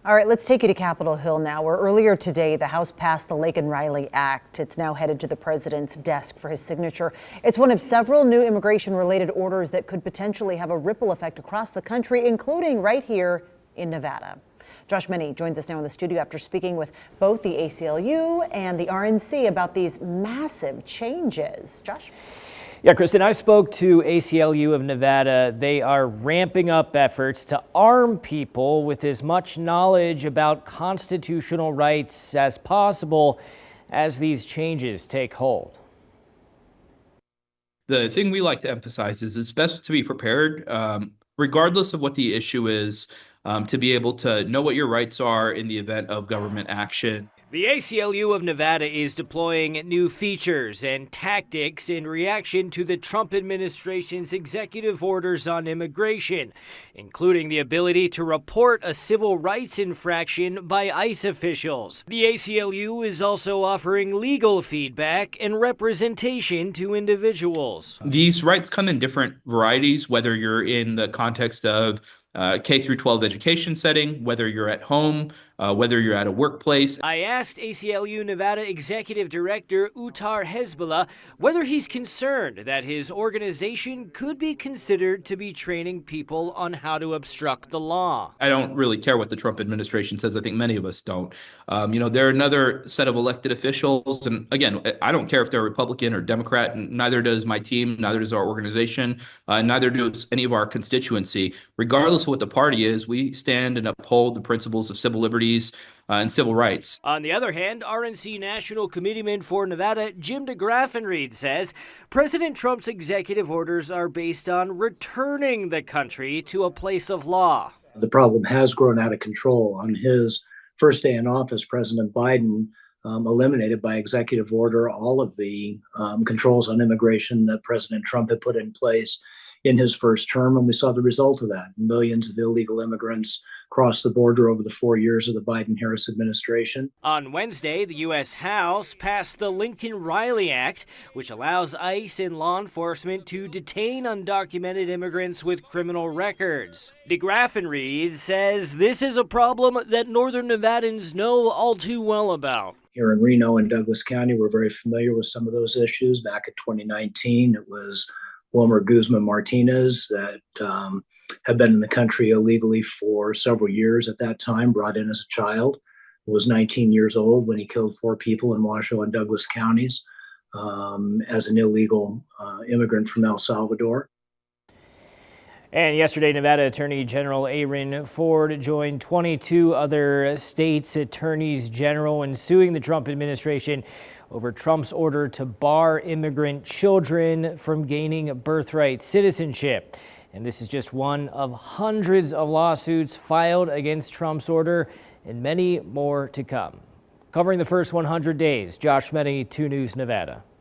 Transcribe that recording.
All right, let's take you to Capitol Hill now, where earlier today the House passed the Laken Riley Act. It's now headed to the president's desk for his signature. It's one of several new immigration-related orders that could potentially have a ripple effect across the country, including right here in Nevada. Josh Meny joins us now in the studio after speaking with both the ACLU and the RNC about these massive changes. Josh? Yeah, Kristen, I spoke to ACLU of Nevada. They are ramping up efforts to arm people with as much knowledge about constitutional rights as possible as these changes take hold. The thing we like to emphasize is it's best to be prepared, regardless of what the issue is, to be able to know what your rights are in the event of government action. The ACLU of Nevada is deploying new features and tactics in reaction to the Trump administration's executive orders on immigration, including the ability to report a civil rights infraction by ICE officials. The ACLU is also offering legal feedback and representation to individuals. These rights come in different varieties, whether you're in the context of K through 12 education setting, whether you're at home, whether you're at a workplace. I asked ACLU Nevada Executive Director Uttar Hezbollah whether he's concerned that his organization could be considered to be training people on how to obstruct the law. I don't really care what the Trump administration says. I think many of us don't. They're another set of elected officials. And again, I don't care if they're Republican or Democrat, and neither does my team, neither does our organization, neither does any of our constituency. Regardless of what the party is, we stand and uphold the principles of civil liberties and civil rights. On the other hand, RNC National Committeeman for Nevada, Jim DeGraffenreid, says President Trump's executive orders are based on returning the country to a place of law. The problem has grown out of control. On his first day in office, President Biden eliminated by executive order all of the controls on immigration that President Trump had put in place in his first term, and we saw the result of that. Millions of illegal immigrants crossed the border over the 4 years of the Biden-Harris administration. On Wednesday, the U.S. House passed the Laken Riley Act, which allows ICE and law enforcement to detain undocumented immigrants with criminal records. DeGraffenreid says this is a problem that Northern Nevadans know all too well about. Here in Reno and Douglas County, we're very familiar with some of those issues. Back in 2019, it was Wilmer Guzman Martinez that had been in the country illegally for several years at that time, brought in as a child, was 19 years old when he killed 4 people in Washoe and Douglas counties as an illegal immigrant from El Salvador. And yesterday, Nevada Attorney General Aaron Ford joined 22 other states' attorneys general in suing the Trump administration over Trump's order to bar immigrant children from gaining birthright citizenship. And this is just one of hundreds of lawsuits filed against Trump's order, and many more to come. Covering the first 100 days, Josh Meny, 2 News Nevada.